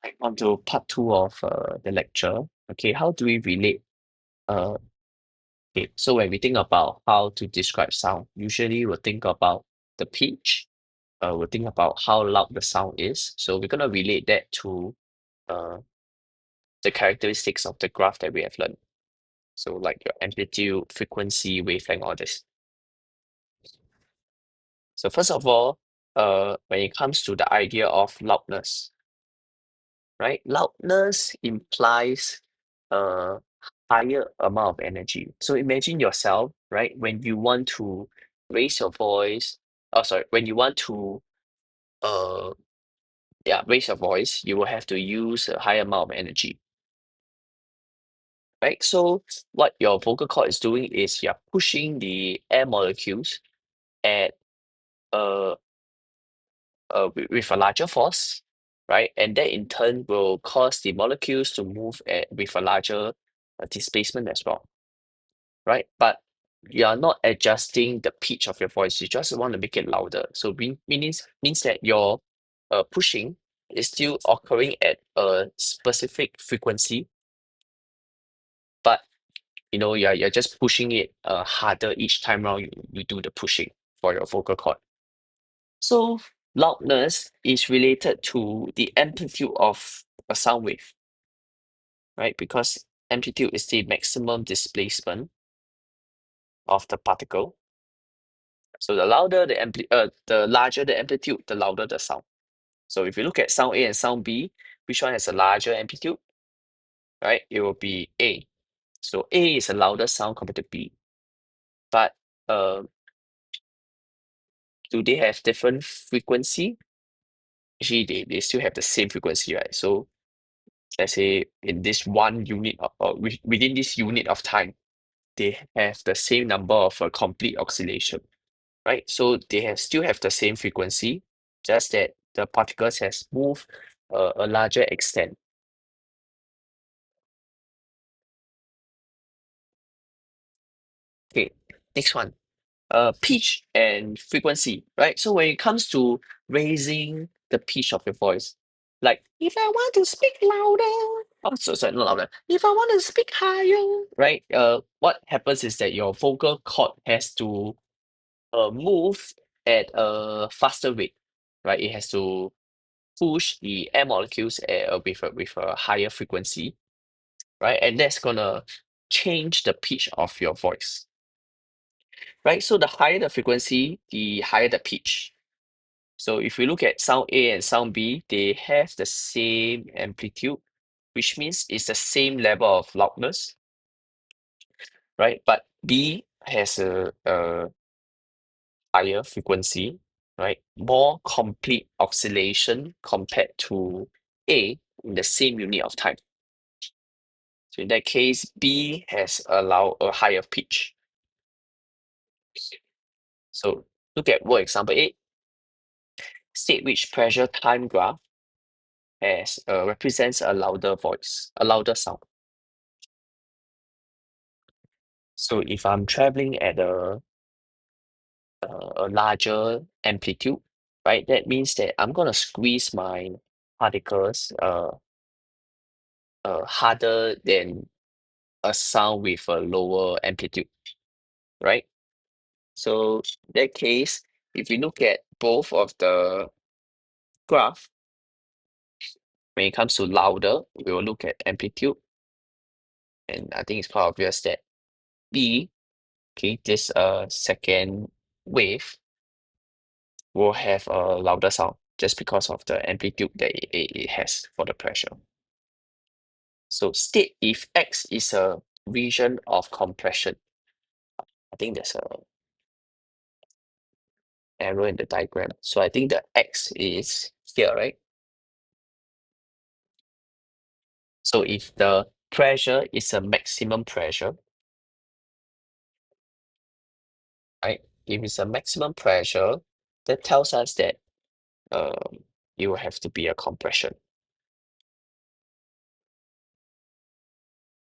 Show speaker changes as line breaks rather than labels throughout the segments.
Right, on to part two of the lecture. Okay, how do we relate? Uh, okay, so when we think about how to describe sound, usually we'll think about the pitch. We'll think about how loud the sound is. So we're gonna relate that to uh the characteristics of the graph that we have learned. So like your amplitude, frequency, wavelength, all this. So first of all, when it comes to the idea of loudness, right? Loudness implies a higher amount of energy. So imagine yourself, right? When you want to raise your voice, oh sorry, when you want to uh raise your voice, you will have to use a higher amount of energy, right? So what your vocal cord is doing is you're pushing the air molecules at with a larger force, right? And that in turn will cause the molecules to move with a larger displacement as well, right? But you are not adjusting the pitch of your voice. You just want to make it louder. So means that your pushing is still occurring at a specific frequency, but you're just pushing it harder each time round you do the pushing for your vocal cord. So loudness is related to the amplitude of a sound wave, right? Because amplitude is the maximum displacement of the particle. So the larger the amplitude, the louder the sound. So if you look at sound A and sound B, which one has a larger amplitude, right? It will be A. So A is a louder sound compared to B. But uh, do they have different frequency? Actually, they still have the same frequency, right? So let's say in this one unit within this unit of time, they have the same number of complete oscillation, right? So they still have the same frequency, just that the particles has moved a larger extent. Okay, next one. Pitch and frequency, right? So when it comes to raising the pitch of your voice, like if I want to speak louder, oh, sorry, not louder. If I want to speak higher, right? What happens is that your vocal cord has to move at a faster rate, right? It has to push the air molecules with a higher frequency, right? And that's gonna change the pitch of your voice, right? So the higher the frequency, the higher the pitch. So if we look at sound A and sound B, they have the same amplitude, which means it's the same level of loudness, right? But B has a higher frequency, right? More complete oscillation compared to A in the same unit of time. So in that case, B has allowed a higher pitch. So look at word example 8. State which pressure time graph as represents a louder voice, a louder sound. So if I'm traveling at a larger amplitude, right, that means that I'm gonna squeeze my particles harder than a sound with a lower amplitude, right? So in that case, if we look at both of the graph, when it comes to louder, we will look at amplitude, and I think it's quite obvious that B, okay, this second wave will have a louder sound just because of the amplitude that it has for the pressure. So state if X is a region of compression. I think there's a arrow in the diagram. So I think the X is here, right? So if the pressure is a maximum pressure, right? If it's a maximum pressure, that tells us that it will have to be a compression.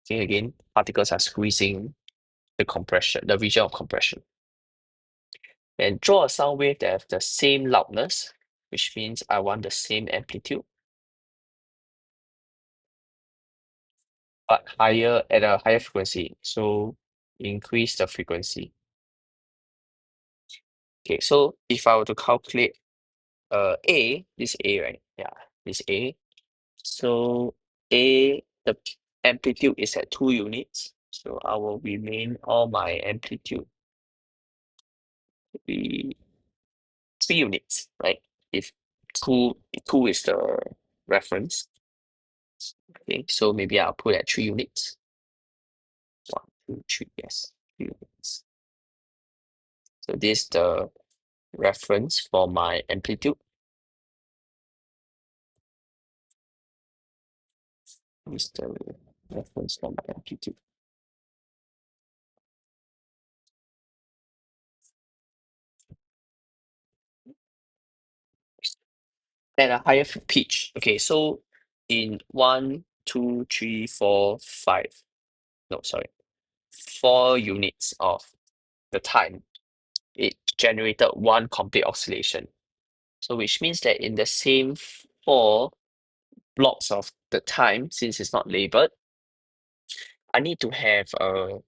Okay, again, particles are squeezing the region of compression. And draw a sound wave that have the same loudness, which means I want the same amplitude. but higher at a higher frequency. So increase the frequency. Okay, so if I were to calculate this A, right? Yeah, this A. So A, the amplitude is at 2 units. So I will remain all my amplitude to be 3 units, right? If two is the reference. Okay, so maybe I'll put at 3 units. 1, 2, 3, yes, 3 units. So this is the reference for my amplitude. This is the reference for my amplitude. At a higher pitch. Okay, so in 1, 2, 3, 4, 5. No, sorry, 4 units of the time, it generated one complete oscillation. So which means that in the same 4 blocks of the time, since it's not labeled, I need to have a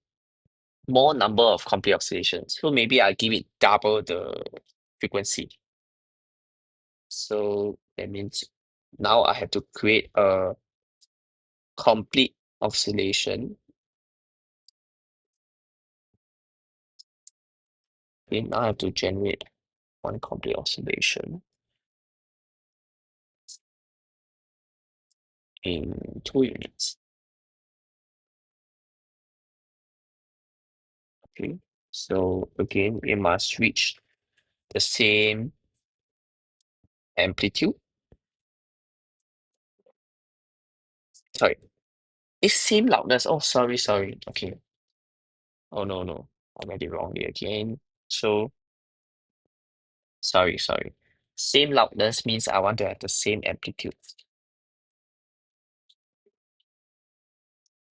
more number of complete oscillations. So maybe I give it double the frequency. So that means now I have to create a complete oscillation. Okay, now I have to generate one complete oscillation in 2 units. Okay, so again, it must reach the same amplitude. Sorry, it's same loudness. Oh, sorry. Okay. Oh no, I read it wrongly again. So sorry. Same loudness means I want to have the same amplitude.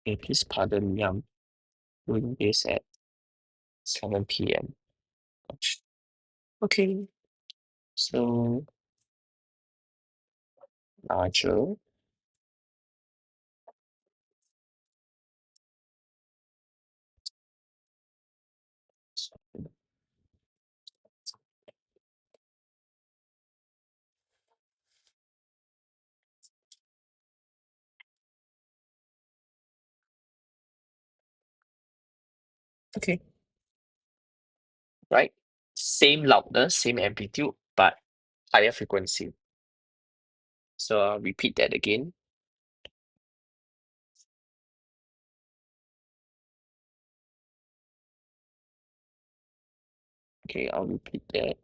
Okay, please pardon me. I'm doing this at 7 p.m. Okay, so larger. Okay, right. Same loudness, same amplitude, but higher frequency. So I'll repeat that again. Okay, I'll repeat that.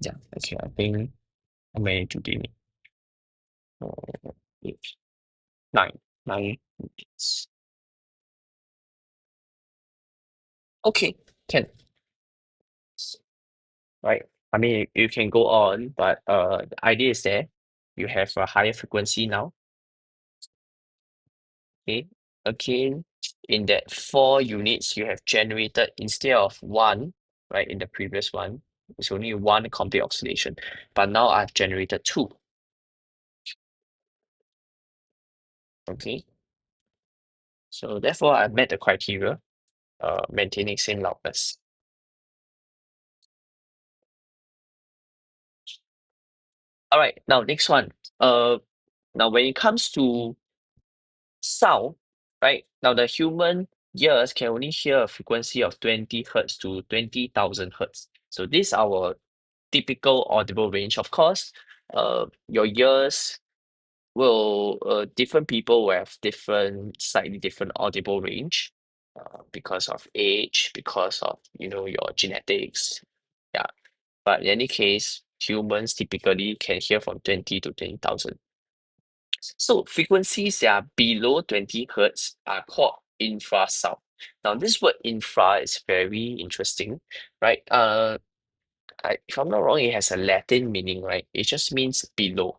Yeah, okay, I think how many to be? 8, 9, 9 minutes. Okay, can. Right. I mean, you can go on, but the idea is there. You have a higher frequency now. Okay. Again, in that 4 units you have generated instead of one, right? In the previous one, it's only one complete oscillation, but now I've generated 2. Okay. So therefore, I've met the criteria, maintaining same loudness. All right. Now next one. Now when it comes to sound, right? Now the human ears can only hear a frequency of 20 hertz to 20,000 hertz. So this is our typical audible range. Of course, your ears will different people will have slightly different audible range, because of age, because of your genetics. Yeah. But in any case, humans typically can hear from 20 to 20,000. So frequencies that are below 20 hertz are called infrasound. Now, this word infra is very interesting, right? If I'm not wrong, it has a Latin meaning, right? It just means below.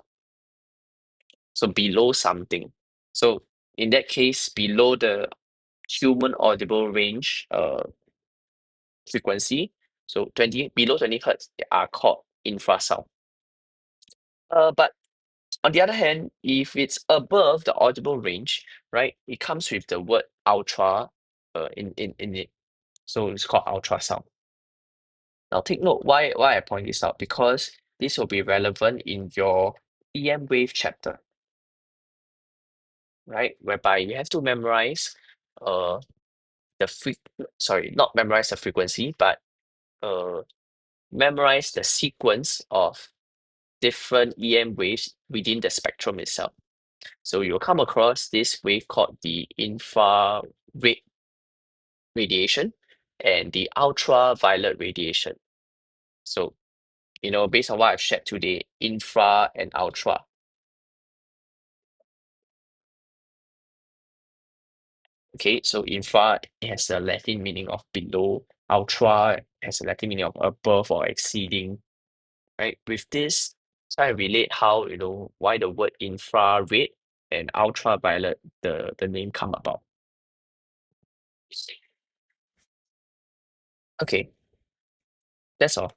So below something. So in that case, below the human audible range, frequency, so 20 below 20 hertz, they are called infrasound. But on the other hand, if it's above the audible range, right, it comes with the word ultra in it. So it's called ultrasound. Now take note why I point this out, because this will be relevant in your EM wave chapter, right? Whereby you have to memorize uh not memorize the frequency, but uh memorize the sequence of different EM waves within the spectrum itself. So you'll come across this wave called the infrared radiation and the ultraviolet radiation. So, based on what I've shared today, infra and ultra. Okay, so infra has a Latin meaning of below, ultra has a Latin meaning of above or exceeding, right? With this, so I relate how, why the word infrared and ultraviolet, the name come about. Okay, that's all.